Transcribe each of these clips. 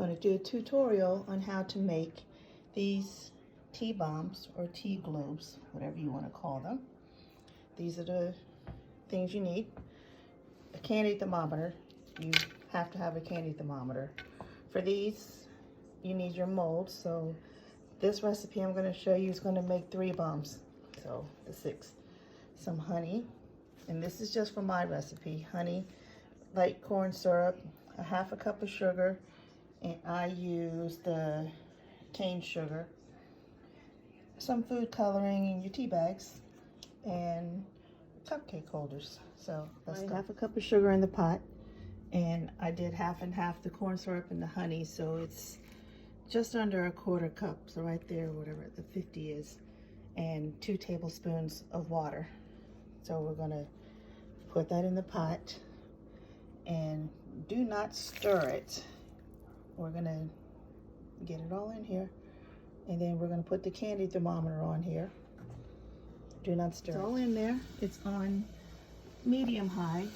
going to do a tutorial on how to make these tea bombs or tea globes, whatever you want to call them. These are the things you need. A candy thermometer. You have to have a candy thermometer. For these, you need your mold. So this recipe I'm going to show you is going to make 3 bombs. So the 6. Some honey, and this is just for my recipe. Honey, light corn syrup, a half a cup of sugar, and I use the cane sugar, some food coloring in your tea bags, and cupcake holders. So let's go. Half a cup of sugar in the pot, and I did half and half the corn syrup and the honey, so it's just under a 1/4 cup, so right there, whatever the 50 is, and 2 tablespoons of water. So we're gonna put that in the pot, and do not stir it. We're gonna get it all in here, and then we're gonna put the candy thermometer on here. Do not stir. It's all in there. It's on medium high,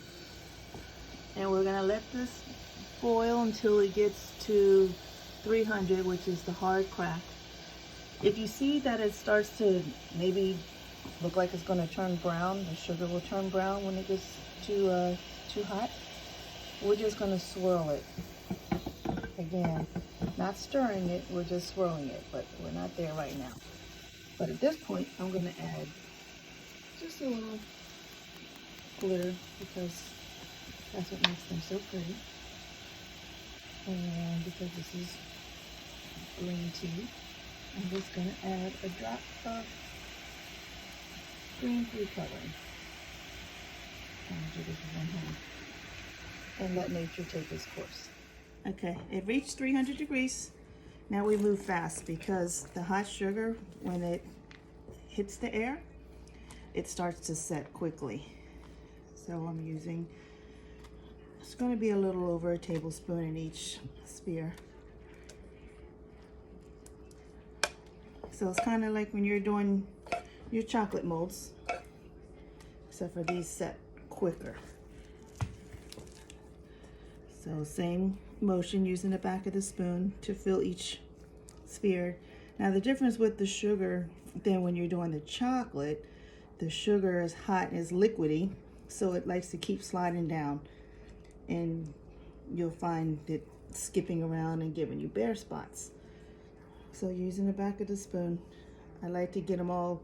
and we're gonna let this boil until it gets to 300, which is the hard crack. If you see that it starts to maybe look like it's going to turn brown, the sugar will turn brown when it gets too hot, we're just going to swirl it. Again, not stirring it, we're just swirling it, but we're not there right now. But at this point, I'm going to add just a little glitter, because that's what makes them so pretty. And because this is green tea, I'm just going to add a drop of green food coloring. Do this with one hand and let nature take its course. Okay, it reached 300 degrees. Now we move fast, because the hot sugar, when it hits the air, it starts to set quickly. So I'm using, it's going to be a little over a tablespoon in each sphere. So it's kind of like when you're doing your chocolate molds, except for these set quicker. So same motion, using the back of the spoon to fill each sphere. Now the difference with the sugar than when you're doing the chocolate, the sugar is hot and is liquidy, so it likes to keep sliding down, and you'll find it skipping around and giving you bare spots. So using the back of the spoon, I like to get them all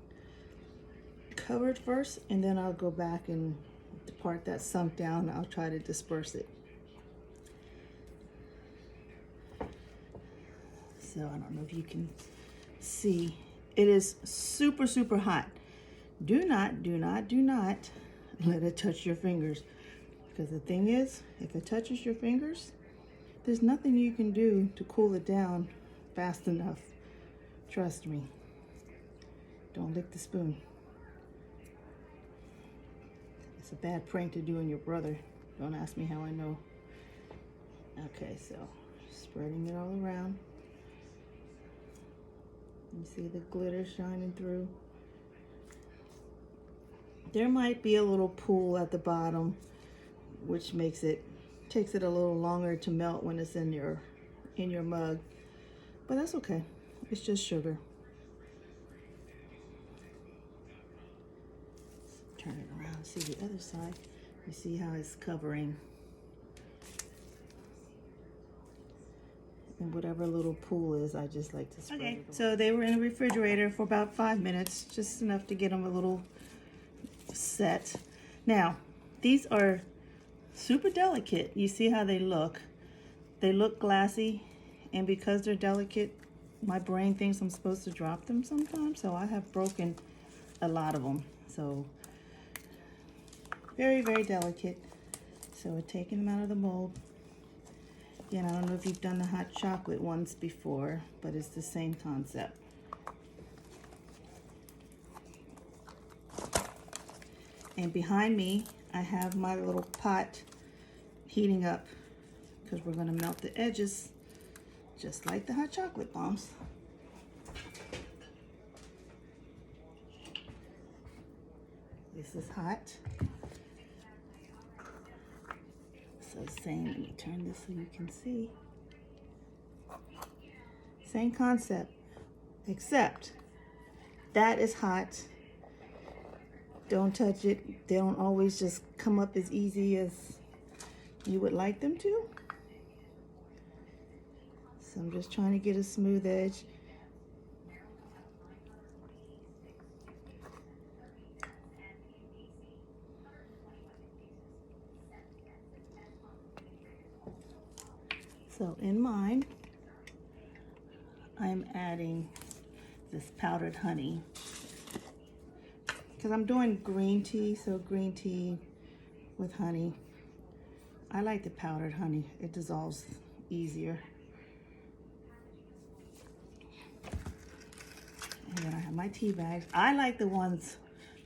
covered first, and then I'll go back, and the part that's sunk down, I'll try to disperse it. So I don't know if you can see, it is super, super hot. Do not let it touch your fingers, because the thing is, if it touches your fingers, there's nothing you can do to cool it down fast enough. Trust me. Don't lick the spoon. It's a bad prank to do on your brother. Don't ask me how I know. Okay, so spreading it all around. You see the glitter shining through. There might be a little pool at the bottom, which takes it a little longer to melt when it's in your mug, but that's okay. It's just sugar. Turn it around, see the other side. You see how it's covering. And whatever little pool is, I just like to spread it around. So they were in the refrigerator for about 5 minutes, just enough to get them a little set. Now, these are super delicate. You see how they look. They look glassy, and because they're delicate, my brain thinks I'm supposed to drop them sometimes, so I have broken a lot of them. So very, very delicate. So we're taking them out of the mold. Again, I don't know if you've done the hot chocolate ones before, but it's the same concept. And behind me, I have my little pot heating up, because we're going to melt the edges just like the hot chocolate bombs. This is hot. So same, let me turn this so you can see. Same concept, except that is hot. Don't touch it. They don't always just come up as easy as you would like them to. So I'm just trying to get a smooth edge. So in mine, I'm adding this powdered honey because I'm doing green tea, so green tea with honey. I like the powdered honey. It dissolves easier. And then I have my tea bags. I like the ones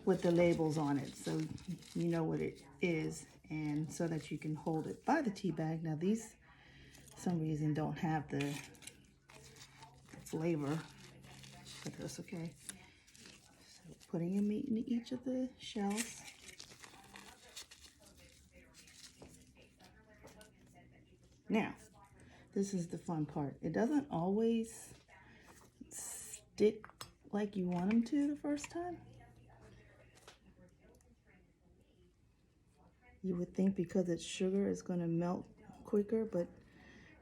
with the labels on it, so you know what it is, and so that you can hold it by the tea bag. Now these, for some reason, don't have the flavor, but that's okay. So putting them in each of the shells. Now, this is the fun part. It doesn't always stick like you want them to the first time. You would think because it's sugar, it's going to melt quicker, but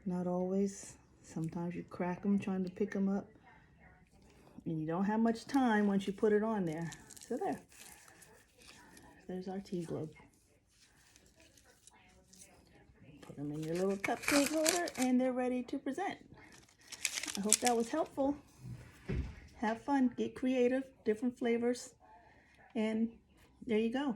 not always. Sometimes you crack them trying to pick them up, and you don't have much time once you put it on there. So there's our tea globe. Put them in your little cupcake holder, and they're ready to present. I hope that was helpful. Have fun, get creative, different flavors, and there you go.